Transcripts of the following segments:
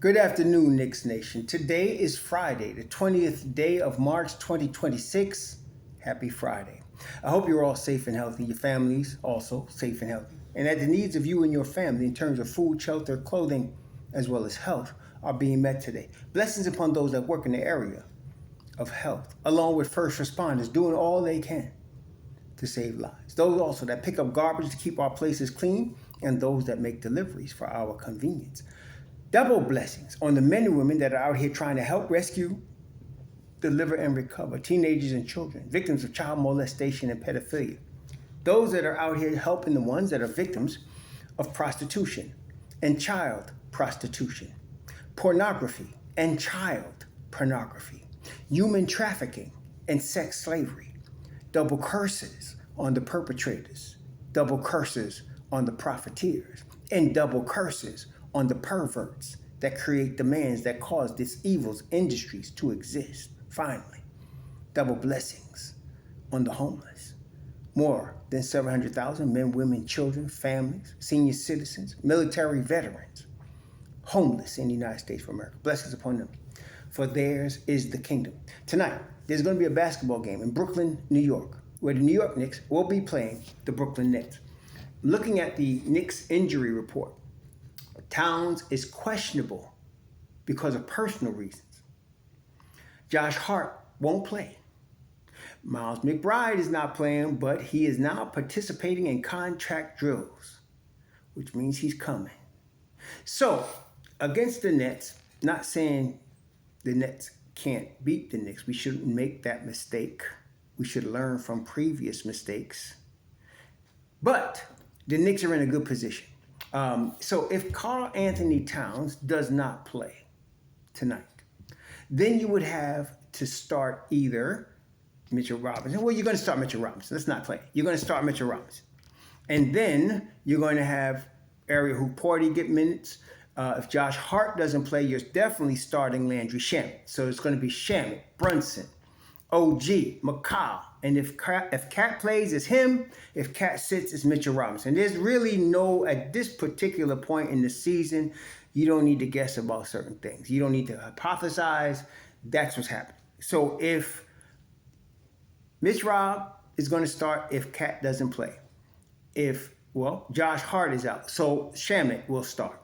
Good afternoon, Knicks Nation. Today is Friday, the 20th day of March 2026. Happy Friday. I hope you're all safe and healthy. Your families also safe and healthy. And that the needs of you and your family in terms of food, shelter, clothing, as well as health are being met today. Blessings upon those that work in the area of health, along with first responders doing all they can to save lives. Those also that pick up garbage to keep our places clean, and those that make deliveries for our convenience. Double blessings on the men and women that are out here trying to help rescue, deliver, and recover teenagers and children, victims of child molestation and pedophilia. Those that are out here helping the ones that are victims of prostitution and child prostitution, pornography and child pornography, human trafficking and sex slavery. Double curses on the perpetrators, double curses on the profiteers, and double curses on the perverts that create demands that cause these evil industries to exist. Finally, double blessings on the homeless. More than 700,000 men, women, children, families, senior citizens, military veterans, homeless in the United States of America. Blessings upon them, for theirs is the kingdom. Tonight, there's going to be a basketball game in Brooklyn, New York, where the New York Knicks will be playing the Brooklyn Nets. Looking at the Knicks injury report, Towns is questionable because of personal reasons. Josh Hart won't play. Miles McBride is not playing, but he is now participating in contract drills, which means he's coming. So, against the Nets, not saying the Nets can't beat the Knicks. We shouldn't make that mistake. We should learn from previous mistakes. But the Knicks are in a good position. So if Karl Anthony Towns does not play tonight, then you would have to start either Mitchell Robinson. Well, you're going to start Mitchell Robinson. Let's not play. You're going to start Mitchell Robinson. And then you're going to have Ariel Hooparty get minutes. If Josh Hart doesn't play, you're definitely starting Landry Shamet. So it's going to be Shamet, Brunson, OG, Mikal. And if Cat plays, it's him. If Cat sits, it's Mitchell Robinson. There's really no, at this particular point in the season, you don't need to guess about certain things. You don't need to hypothesize. That's what's happening. So if MitchRob is going to start if Cat doesn't play. Josh Hart is out. So Shamet will start,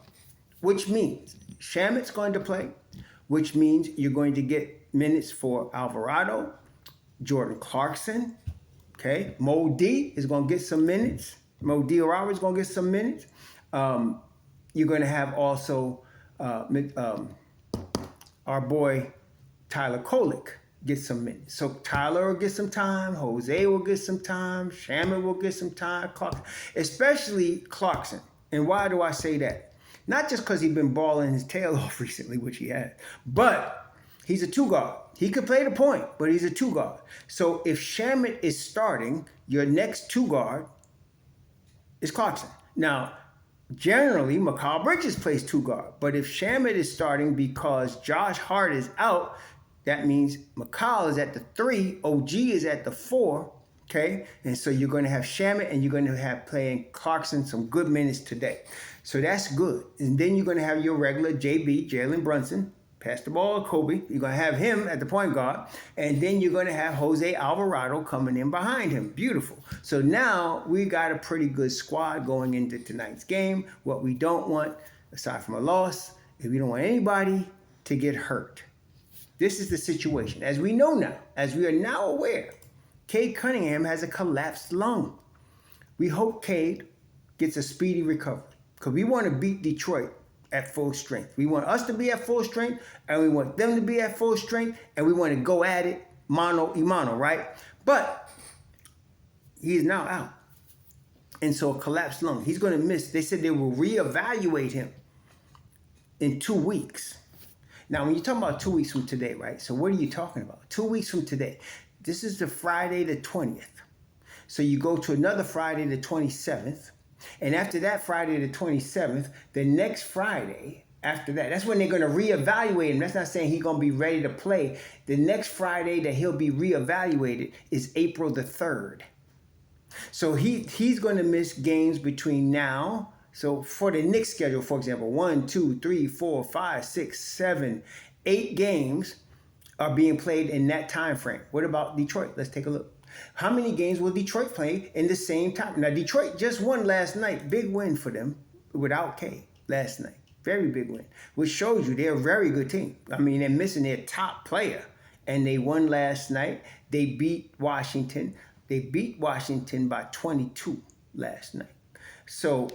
which means Shamet's going to play, which means you're going to get minutes for Alvarado, Jordan Clarkson, okay? Mo D is going to get some minutes. Mo Diarra is going to get some minutes. You're going to have also our boy Tyler Kolek get some minutes. So Tyler will get some time. Jose will get some time. Shamet will get some time. Clarkson, especially Clarkson. And why do I say that? Not just because he's been balling his tail off recently, which he had, but he's a two guard. He could play the point, but he's a two guard. So if Shamet is starting, your next two guard is Clarkson. Now, generally, Mikal Bridges plays two guard. But if Shamet is starting because Josh Hart is out, that means Mikal is at the 3, OG is at the 4, okay? And so you're going to have Shamet and you're going to have playing Clarkson some good minutes today. So that's good. And then you're going to have your regular JB, Jalen Brunson, pass the ball to Kobe. You're going to have him at the point guard. And then you're going to have Jose Alvarado coming in behind him. Beautiful. So now we got a pretty good squad going into tonight's game. What we don't want, aside from a loss, is we don't want anybody to get hurt. This is the situation. As we know now, as we are now aware, Cade Cunningham has a collapsed lung. We hope Cade gets a speedy recovery because we want to beat Detroit at full strength. We want us to be at full strength, and we want them to be at full strength, and we want to go at it mano a mano, right? But he is now out. And so a collapsed lung. He's going to miss. They said they will reevaluate him in 2 weeks. Now, when you're talking about 2 weeks from today, right? So what are you talking about? 2 weeks from today. This is the Friday the 20th. So you go to another Friday the 27th. And after that Friday the 27th, the next Friday after that, that's when they're going to reevaluate him. That's not saying he's going to be ready to play. The next Friday that he'll be reevaluated is April the 3rd. So he's going to miss games between now, So for the Knicks schedule, for example, 1, 2, 3, 4, 5, 6, 7, 8 games are being played in that time frame. What about Detroit? Let's take a look. How many games will Detroit play in the same time? Now, Detroit just won last night. Big win for them without Cade last night. Very big win, which shows you they're a very good team. I mean, they're missing their top player, and they won last night. They beat Washington. They beat Washington by 22 last night. So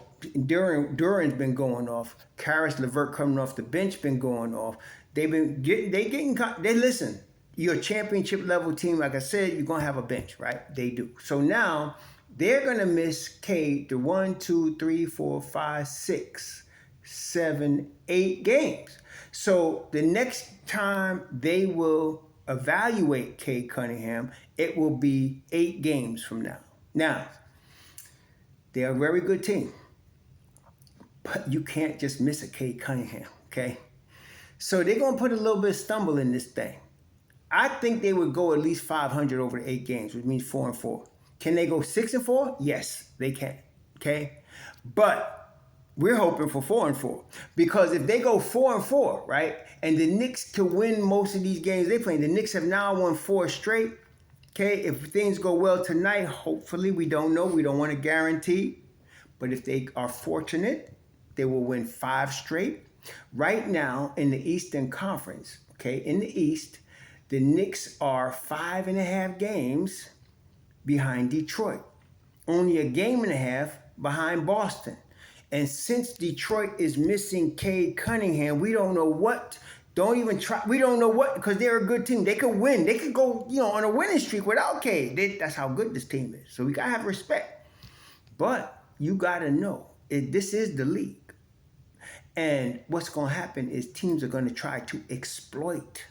Duran's been going off. Karis LeVert coming off the bench been going off. They listen. You're a championship level team. Like I said, you're gonna have a bench, right? They do. So now they're gonna miss Cade to 1, 2, 3, 4, 5, 6, 7, 8 games. So the next time they will evaluate Cade Cunningham, it will be 8 games from now. Now, they're a very good team, but you can't just miss a Cade Cunningham, okay? So they're going to put a little bit of stumble in this thing. I think they would go at least 500 over the 8 games, which means 4-4. Can they go 6-4? Yes, they can, okay? But we're hoping for 4-4, because if they go 4-4, right, and the Knicks can win most of these games they play, the Knicks have now won 4 straight. Okay, if things go well tonight, hopefully, we don't know. We don't want to guarantee. But if they are fortunate, they will win 5 straight. Right now, in the Eastern Conference, okay, in the East, the Knicks are 5.5 games behind Detroit. Only a game and a half behind Boston. And since Detroit is missing Cade Cunningham, we don't know what. Don't even try. We don't know what, because they're a good team. They could win. They could go, on a winning streak without Cade. That's how good this team is. So we got to have respect. But you got to know, this is the league. And what's going to happen is teams are going to try to exploit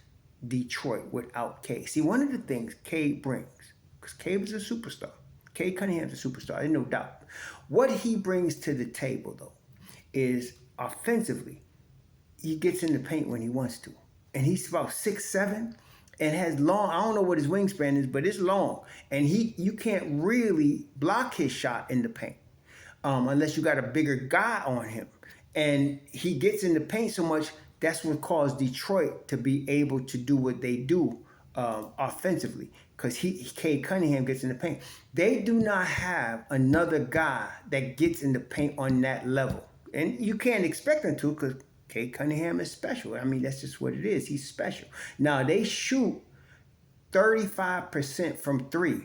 Detroit without Cade. See, one of the things Cade brings, because Cade is a superstar. Cade Cunningham's a superstar, there's no doubt. What he brings to the table, though, is offensively, he gets in the paint when he wants to. And he's about 6'7", and has long, I don't know what his wingspan is, but it's long. And you can't really block his shot in the paint unless you got a bigger guy on him. And he gets in the paint so much, that's what caused Detroit to be able to do what they do offensively, because Cade Cunningham gets in the paint. They do not have another guy that gets in the paint on that level. And you can't expect them to, because Cade Cunningham is special. I mean, that's just what it is. He's special. Now, they shoot 35% from 3,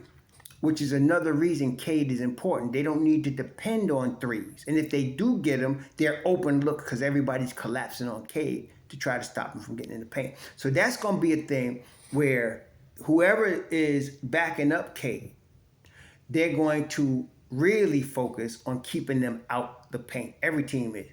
which is another reason Cade is important. They don't need to depend on 3s. And if they do get them, they're open look, because everybody's collapsing on Cade to try to stop him from getting in the paint. So that's going to be a thing where whoever is backing up Cade, they're going to really focus on keeping them out the paint. Every team is.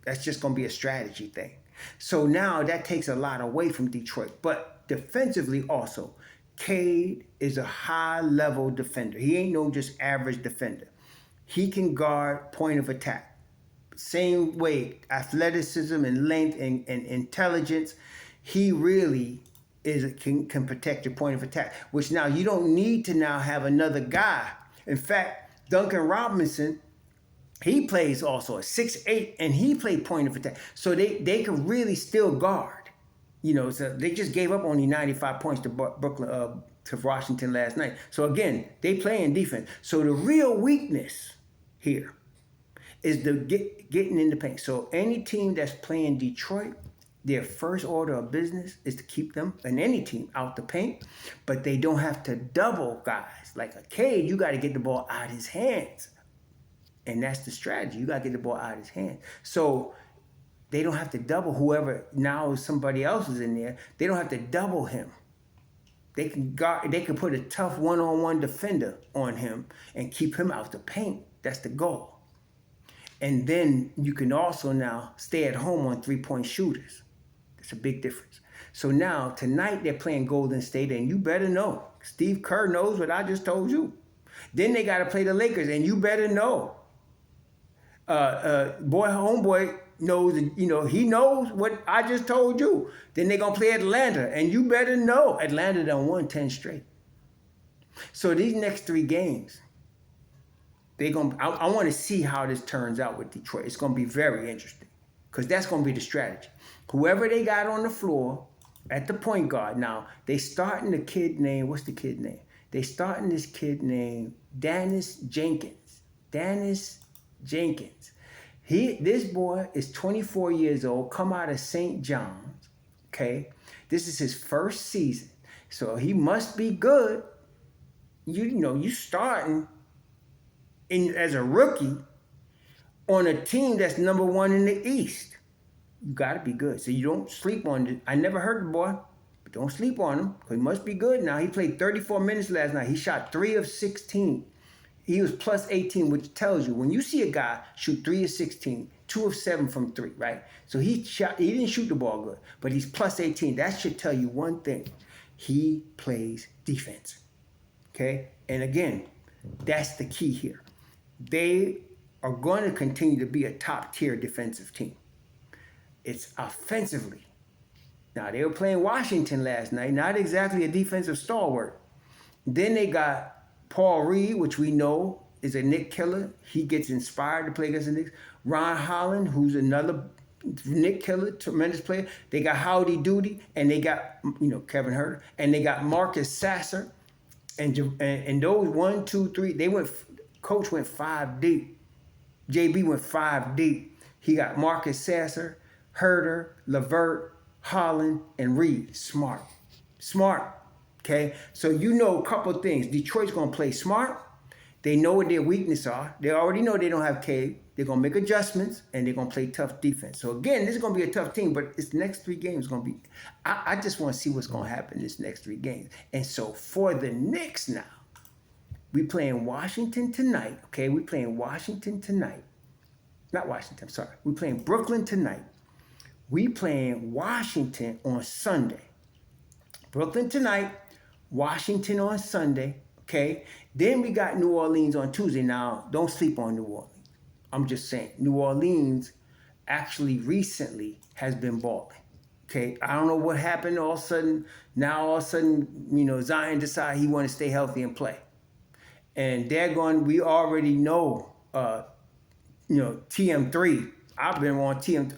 That's just going to be a strategy thing. So now that takes a lot away from Detroit. But defensively also, Cade is a high-level defender. He ain't no just average defender. He can guard point of attack. Same way, athleticism and length and intelligence. He really can protect your point of attack, which now you don't need to now have another guy. In fact, Duncan Robinson, he plays also at 6'8", and he played point of attack. So they can really still guard. So they just gave up only 95 points to to Washington last night. So again, they play in defense. So the real weakness here is the getting in the paint. So any team that's playing Detroit, their first order of business is to keep them, and any team, out the paint. But they don't have to double guys. Like a Cade, you got to get the ball out of his hands. And that's the strategy. You got to get the ball out of his hands. So they don't have to double whoever now somebody else is in there. They don't have to double him. They can put a tough one-on-one defender on him and keep him out the paint. That's the goal. And then you can also now stay at home on three-point shooters. That's a big difference. So now, tonight, they're playing Golden State, and you better know. Steve Kerr knows what I just told you. Then they got to play the Lakers, and you better know. Homeboy knows, he knows what I just told you. Then they're going to play Atlanta, and you better know. Atlanta done won 10 straight. So these next 3 games, I want to see how this turns out with Detroit. It's gonna be very interesting because that's gonna be the strategy. Whoever they got on the floor at the point guard. Now they starting the kid name. What's the kid name? They starting this kid named Dennis Jenkins. Dennis Jenkins. This boy is 24 years old, come out of St. John's, okay? This is his first season, so he must be good. You starting as a rookie on a team that's number one in the East. You got to be good, so you don't sleep on it. I never heard the boy, but don't sleep on him, because he must be good now. He played 34 minutes last night. He shot 3 of 16. He was plus 18, which tells you when you see a guy shoot 3 of 16, 2 of 7 from 3, right? So he didn't shoot the ball good, but he's plus 18. That should tell you one thing. He plays defense, okay? And again, that's the key here. They are going to continue to be a top-tier defensive team. It's offensively. Now, they were playing Washington last night, not exactly a defensive stalwart. Then they got Paul Reed, which we know is a Knick killer. He gets inspired to play against the Knicks. Ron Holland, who's another Knick killer, tremendous player. They got Howdy Doody, and they got Kevin Huerter, and they got Marcus Sasser, and those 1, 2, 3. Coach went 5 deep. JB went 5 deep. He got Marcus Sasser, Huerter, LeVert, Holland, and Reed. Smart. Okay, so a couple of things. Detroit's going to play smart. They know what their weaknesses are. They already know they don't have Cade. They're going to make adjustments, and they're going to play tough defense. So, again, this is going to be a tough team, but this next 3 games going to be – I just want to see what's going to happen this next 3 games. And so, for the Knicks now, we playing Washington tonight, okay? We playing Washington tonight. Not Washington, sorry. We playing Brooklyn tonight. We playing Washington on Sunday. Brooklyn tonight. Washington on Sunday, okay? Then we got New Orleans on Tuesday. Now, don't sleep on New Orleans. I'm just saying, New Orleans actually recently has been balling, okay? I don't know what happened all of a sudden. Now, all of a sudden, Zion decided he want to stay healthy and play. And we already know, TM3. I've been on TM3.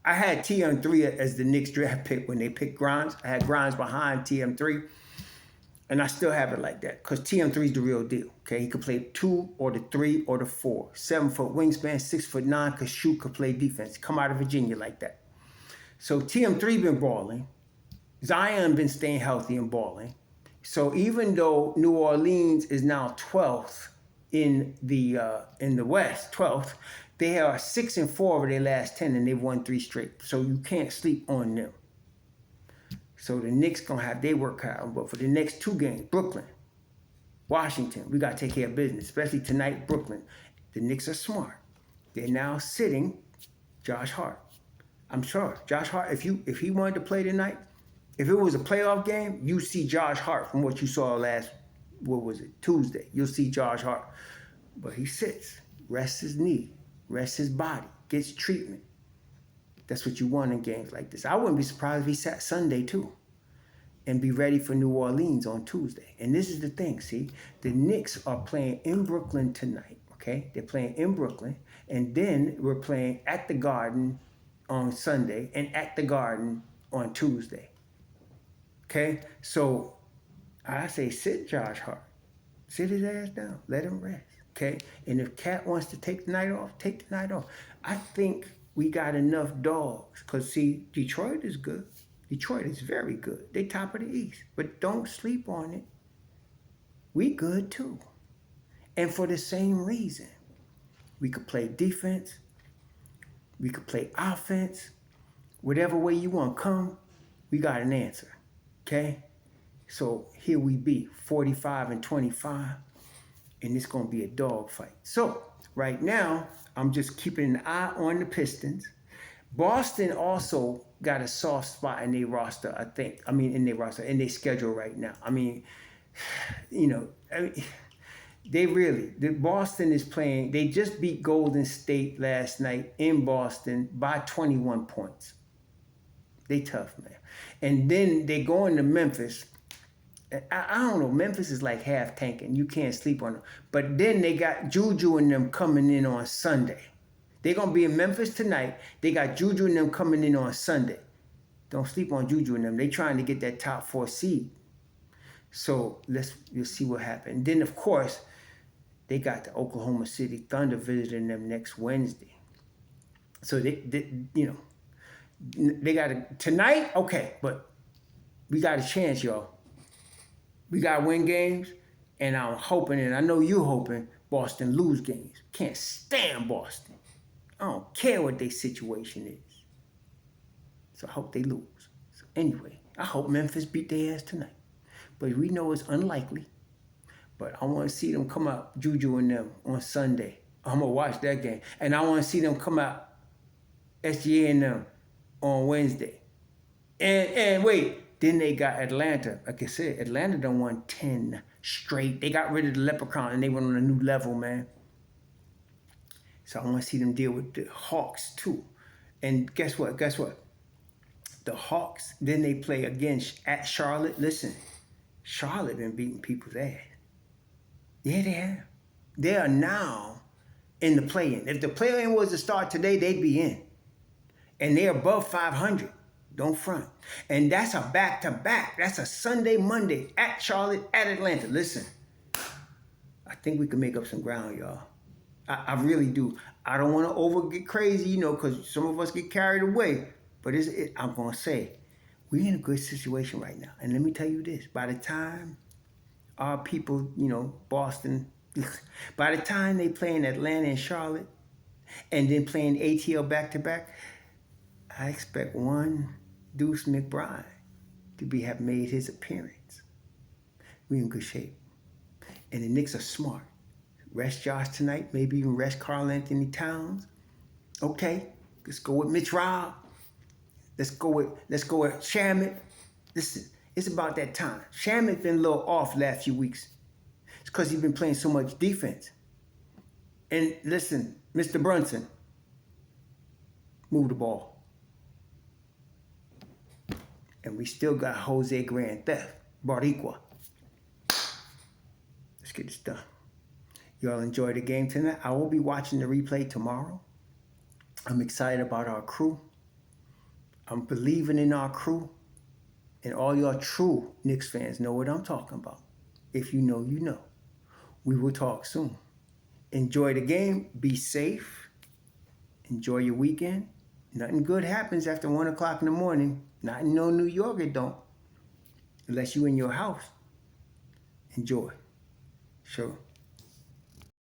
I had TM3 as the Knicks draft pick when they picked Grimes. I had Grimes behind TM3. And I still have it like that because TM3 is the real deal. Okay, he could play 2 or the 3 or the 4. 7-foot wingspan, 6'9", could shoot, could play defense. Come out of Virginia like that. So TM3 been balling. Zion been staying healthy and balling. So even though New Orleans is now 12th in the West, 12th, they are 6-4 over their last 10, and they've won 3 straight. So you can't sleep on them. So the Knicks going to have their work out. But for the next 2 games, Brooklyn, Washington, we got to take care of business, especially tonight, Brooklyn. The Knicks are smart. They're now sitting Josh Hart. I'm sure Josh Hart, if he wanted to play tonight, if it was a playoff game, you see Josh Hart from what you saw Tuesday. You'll see Josh Hart. But he sits, rests his knee, rests his body, gets treatment. That's what you want in games like this. I wouldn't be surprised if he sat Sunday too and be ready for New Orleans on Tuesday. And this is the thing, see? The Knicks are playing in Brooklyn tonight, okay? They're playing in Brooklyn. And then we're playing at the Garden on Sunday and at the Garden on Tuesday, okay? So I say sit Josh Hart. Sit his ass down. Let him rest, okay? And if Cat wants to take the night off, take the night off. I think we got enough dogs. Because, see, Detroit is good. Detroit is very good. They top of the East. But don't sleep on it. We good, too. And for the same reason. We could play defense. We could play offense. Whatever way you want to come, we got an answer. Okay? So here we be, 45-25. And it's going to be a dog fight. So, right now, I'm just keeping an eye on the Pistons. Boston also got a soft spot in their roster, I think. In their schedule right now. Boston is playing. They just beat Golden State last night in Boston by 21 points. They tough, man. And then they go into Memphis, I don't know. Memphis is like half tanking. You can't sleep on them. But then they got Juju and them coming in on Sunday. They're going to be in Memphis tonight. They got Juju and them coming in on Sunday. Don't sleep on Juju and them. They trying to get that top 4 seed. So you'll see what happens. Then, of course, they got the Oklahoma City Thunder visiting them next Wednesday. So they got it tonight. Okay, but we got a chance, y'all. We got to win games, and I'm hoping, and I know you're hoping, Boston lose games. Can't stand Boston. I don't care what their situation is. So I hope they lose. So anyway, I hope Memphis beat their ass tonight. But we know it's unlikely. But I want to see them come out, Juju and them, on Sunday. I'm going to watch that game. And I want to see them come out, SGA and them, on Wednesday. And wait, then they got Atlanta. Like I said, Atlanta done won 10 straight. They got rid of the Leprechaun and they went on a new level, man. So I want to see them deal with the Hawks too. And guess what? The Hawks, then they play again at Charlotte. Listen, Charlotte been beating people's ass. Yeah, they have. They are now in the play-in. If the play-in was to start today, they'd be in. And they're above 500. Don't front. And that's a back-to-back. That's a Sunday, Monday at Charlotte, at Atlanta. Listen, I think we can make up some ground, y'all. I really do. I don't want to get crazy, because some of us get carried away. But I'm going to say, we're in a good situation right now. And let me tell you this. By the time our people, Boston, by the time they play in Atlanta and Charlotte, and then playing ATL back-to-back, I expect one Deuce McBride to have made his appearance. We're in good shape. And the Knicks are smart. Rest Josh tonight, maybe even rest Karl Anthony Towns. Okay, let's go with MitchRob. Let's go with Shamet. Listen, it's about that time. Shamet's been a little off last few weeks. It's because he's been playing so much defense. And listen, Mr. Brunson, move the ball. And we still got Jose Grand Theft, Boricua. Let's get this done. Y'all enjoy the game tonight. I will be watching the replay tomorrow. I'm excited about our crew. I'm believing in our crew. And all y'all true Knicks fans know what I'm talking about. If you know, you know. We will talk soon. Enjoy the game. Be safe. Enjoy your weekend. Nothing good happens after 1 o'clock in the morning. Not in New York, it don't. Unless you in your house. Enjoy. Sure.